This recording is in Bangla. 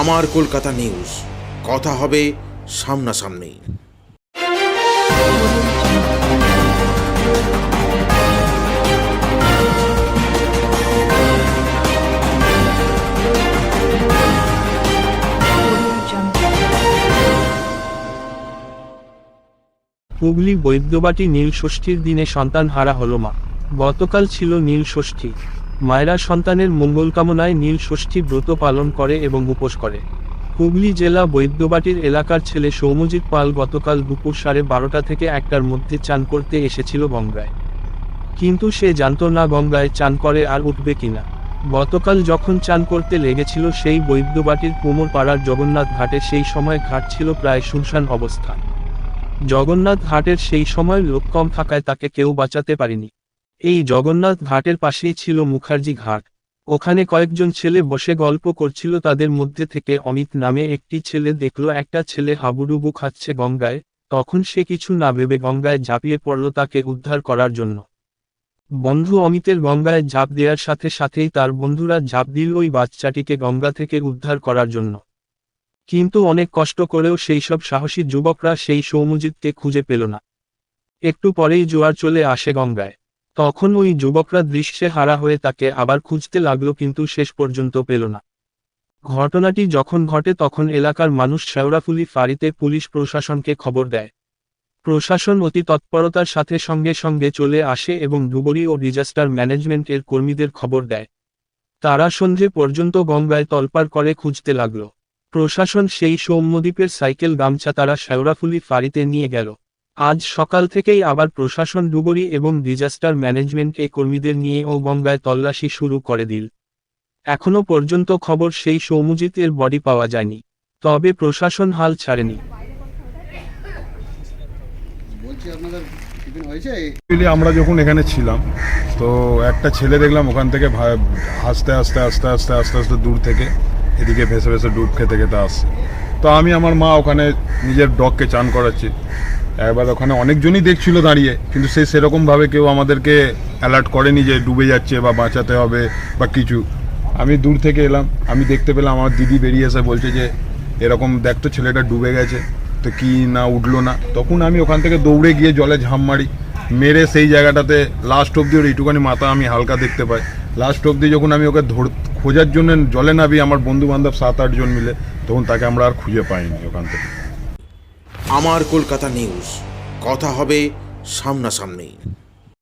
আমার কলকাতা নিউজ, কথা হবে সামনাসামনি। হুগলি বৈদ্যবাটি নীল ষষ্ঠীর দিনে সন্তান হারা হলো মা। গতকাল ছিল নীল ষষ্ঠী। মায়েরা সন্তানের মঙ্গল কামনায় নীল ষষ্ঠী ব্রত পালন করে এবং উপোস করে। হুগলি জেলা বৈদ্যবাটির এলাকার ছেলে সৌম্যজিৎ পাল গতকাল দুপুর 12:30 থেকে 1টার মধ্যে চান করতে এসেছিল গঙ্গায়, কিন্তু সে জানত না গঙ্গায় চান করে আর উঠবে কিনা। গতকাল যখন চান করতে লেগেছিল সেই বৈদ্যবাটির কুমোরপাড়ার জগন্নাথ ঘাটে, সেই সময় ঘাট ছিল প্রায় শুনশান অবস্থা। জগন্নাথ ঘাটের সেই সময় লোক কম থাকায় তাকে কেউ বাঁচাতে পারেনি। এই জগন্নাথ ঘাটের পাশেই ছিল মুখার্জি ঘাট। ওখানে কয়েকজন ছেলে বসে গল্প করছিল। তাদের মধ্যে থেকে অমিত নামে একটি ছেলে দেখল একটা ছেলে হাবুডুবু খাচ্ছে গঙ্গায়। তখন সে কিছু না ভেবে গঙ্গায় ঝাঁপিয়ে পড়ল তাকে উদ্ধার করার জন্য। বন্ধু অমিতের গঙ্গায় ঝাঁপ দেওয়ার সাথে সাথেই তার বন্ধুরা ঝাঁপ দিল ওই বাচ্চাটিকে গঙ্গা থেকে উদ্ধার করার জন্য। কিন্তু অনেক কষ্ট করেও সেই সব সাহসী যুবকরা সেই সৌম্যজিৎকে খুঁজে পেল না। একটু পরেই জোয়ার চলে আসে গঙ্গায়। তখন ওই যুবকরা দৃশ্যে হারা হয়ে তাকে আবার খুঁজতে লাগলো, কিন্তু শেষ পর্যন্ত পেল না। ঘটনাটি যখন ঘটে তখন এলাকার মানুষ শেওড়াফুলি ফাঁড়িতে পুলিশ প্রশাসনকে খবর দেয়। প্রশাসন অতি তৎপরতার সাথে সঙ্গে সঙ্গে চলে আসে এবং ডুবুরি ও ডিজাস্টার ম্যানেজমেন্টের কর্মীদের খবর দেয়। তারা সন্ধে পর্যন্ত গঙ্গায় তলপাড় করে খুঁজতে লাগলো। প্রশাসন সেই সৌম্যদ্বীপের সাইকেল গামছা তারা শেওড়াফুলি ফাঁড়িতে নিয়ে গেল। আজ সকাল থেকেই আবার প্রশাসন ডুবুরি এবং ডিজাস্টার ম্যানেজমেন্ট এই কর্মীদের নিয়ে ও গঙ্গায় তল্লাশি শুরু করে দিল। এখনো পর্যন্ত খবর সেই সৌম্যজিতের বডি পাওয়া যায়নি, তবে প্রশাসন হাল ছাড়েনি। আমরা যখন এখানে ছিলাম তো একটা ছেলে দেখলাম ওখান থেকে আস্তে আস্তে আস্তে আস্তে আস্তে আস্তে দূর থেকে এদিকে ভেসে ভেসে ডুব খেতে খেতে আসছে। তো আমি আমার মা ওখানে নিজের ডগকে চান করাচ্ছি। এবার ওখানে অনেকজনই দেখছিল দাঁড়িয়ে, কিন্তু সেরকমভাবে কেউ আমাদেরকে অ্যালার্ট করেনি যে ডুবে যাচ্ছে বা বাঁচাতে হবে বা কিছু। আমি দূর থেকে এলাম, আমি দেখতে পেলাম আমার দিদি বেরিয়ে এসে বলছে যে এরকম দেখতো ছেলেটা ডুবে গেছে, তো কি না উঠলো না। তখন আমি ওখান থেকে দৌড়ে গিয়ে জলে ঝাঁপ মারি, মেরে সেই জায়গাটাতে লাস্ট অব্দি ওর এইটুখানি মাথা আমি হালকা দেখতে পাই। লাস্ট অব্দি যখন আমি ওকে খোঁজার জন্য জলে নামি আমার বন্ধু বান্ধব 7-8 জন মিলে, তখন তাকে আমরা আর খুঁজে পাইনি ওখান থেকে। আমার কলকাতা নিউজ, কথা হবে সামনাসামনি।